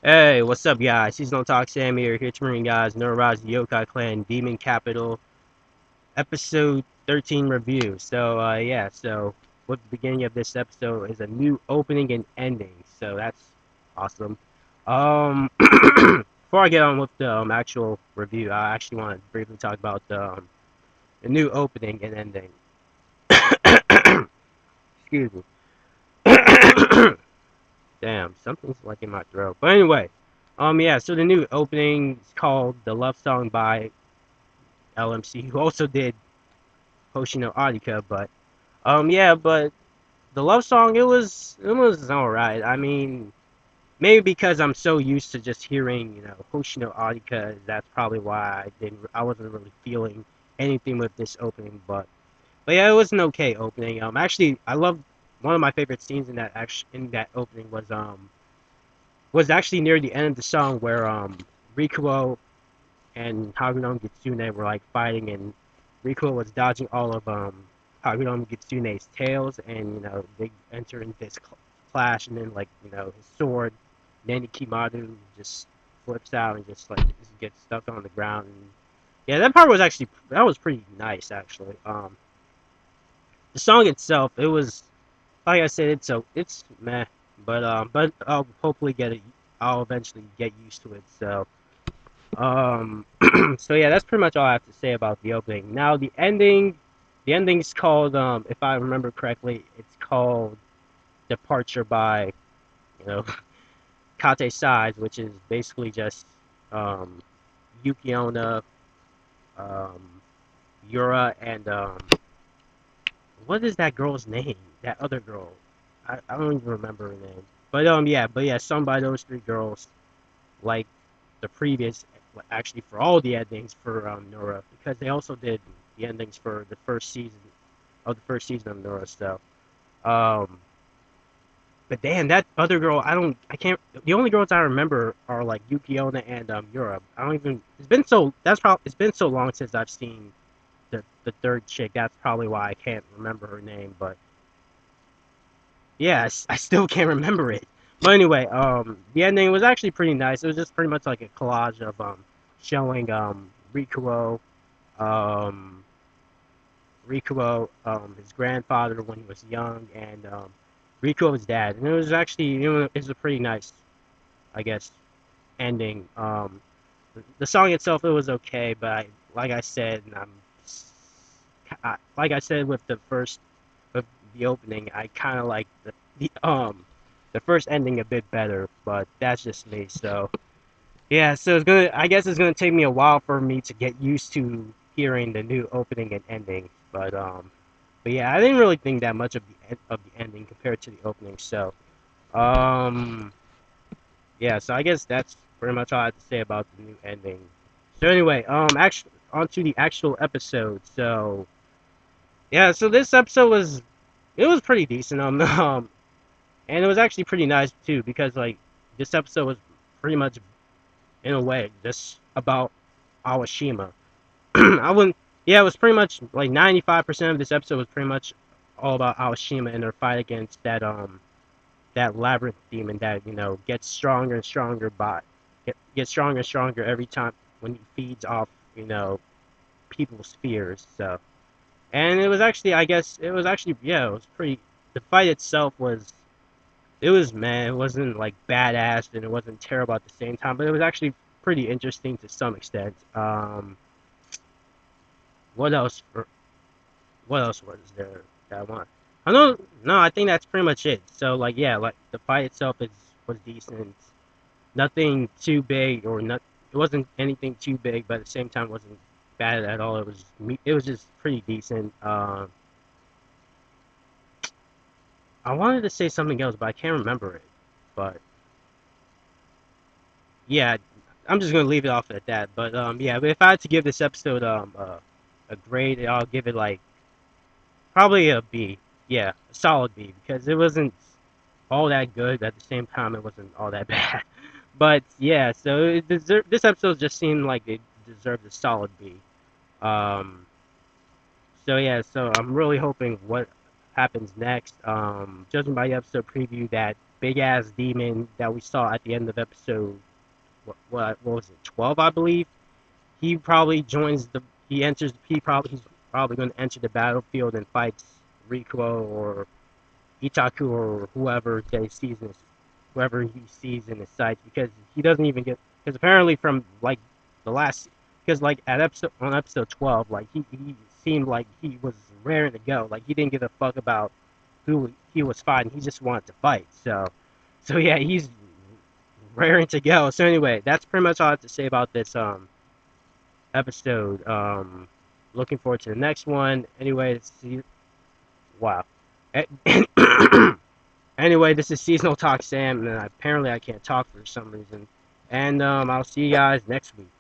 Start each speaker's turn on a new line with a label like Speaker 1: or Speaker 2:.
Speaker 1: Hey, what's up, guys? Seasonal Talk Sam here to bring you guys Nura the Yokai Clan Demon Capital episode 13 review. So with the beginning of this episode is a new opening and ending. So that's awesome. Before I get on with the actual review, I actually want to briefly talk about the new opening and ending. Excuse me. Damn, something's like in my throat. But anyway, yeah. So the new opening is called "The Love Song" by LM.C, who also did Hoshino Arika, but yeah, but the love song it was alright. I mean, maybe because I'm so used to just hearing, Hoshino Arika, that's probably why I wasn't really feeling anything with this opening, but yeah, it was an okay opening. Actually I love one of my favorite scenes in that opening was actually near the end of the song where Rikuo and Hagoromo-Gitsune were like fighting, and Rico was dodging all of Hagoromo-Gitsune's tails, and they enter into this clash, and then his sword, Nani just flips out and just gets stuck on the ground. And yeah, that was pretty nice actually. The song itself, it was like I said, it's meh, but I'll hopefully get it. I'll eventually get used to it. Um, so yeah, that's pretty much all I have to say about the opening. Now the ending's called, if I remember correctly, it's called Departure by, you know, Kate Size, which is basically just um, Yukiona, um, Yura, and what is that girl's name? That other girl, I don't even remember her name. But yeah, some by those three girls, like the previous, actually for all the endings for Nura, because they also did the endings for the first season of Nura. Um, but damn, that other girl, I can't. The only girls I remember are like Yukiona and Yura. I don't even. It's been so long since I've seen the third chick. That's probably why I can't remember her name. But yeah, I still can't remember it. But anyway, the ending was actually pretty nice. It was just pretty much like a collage of showing um, his grandfather when he was young, and Rikuo's dad, and it was a pretty nice, I guess, ending. The song itself, it was okay, but like I said, like I said with with the opening, I kind of like the first ending a bit better, but that's just me. So yeah, so I guess it's gonna take me a while for me to get used to hearing the new opening and ending. But yeah, I didn't really think that much of the ending compared to the opening. Um, yeah, so I guess that's pretty much all I have to say about the new ending. So anyway, actually, on to the actual episode. So yeah, so this episode was pretty decent. And it was actually pretty nice too because like this episode was pretty much in a way just about Awashima. I wouldn't. Yeah, it was pretty much like 95% of this episode was pretty much all about Awashima and their fight against that labyrinth demon that gets stronger and stronger gets stronger and stronger every time when he feeds off you know people's fears. So and it was actually I guess it was actually yeah it was pretty. The fight itself was man, it wasn't like badass and it wasn't terrible at the same time, but it was actually pretty interesting to some extent. What else? What else was there that I want? I know. No, I think that's pretty much it. So like yeah, like the fight itself was decent. Nothing too big or not. It wasn't anything too big, but at the same time, it wasn't bad at all. It was just pretty decent. I wanted to say something else, but I can't remember it. But yeah, I'm just gonna leave it off at that. But yeah, but if I had to give this episode a grade, I'll give it like probably a B. Yeah, a solid B because it wasn't all that good, but at the same time, it wasn't all that bad. But yeah, so this episode just seemed like it deserved a solid B. Um, so yeah, I'm really hoping what happens next. Judging by the episode preview, that big ass demon that we saw at the end of episode what was it, 12, I believe. He probably joins the he enters he's probably going to enter the battlefield and fights Rikuo or Itaku or whoever he sees in his sights, because he doesn't even get, because apparently from like the last, because like at episode 12, like he seemed like he was raring to go, like he didn't give a fuck about who he was fighting, he just wanted to fight. So yeah, he's raring to go. So anyway, that's pretty much all I have to say about this episode. Looking forward to the next one. Anyway, see, wow. Anyway, this is Seasonal Talk Sam, and apparently I can't talk for some reason. And I'll see you guys next week.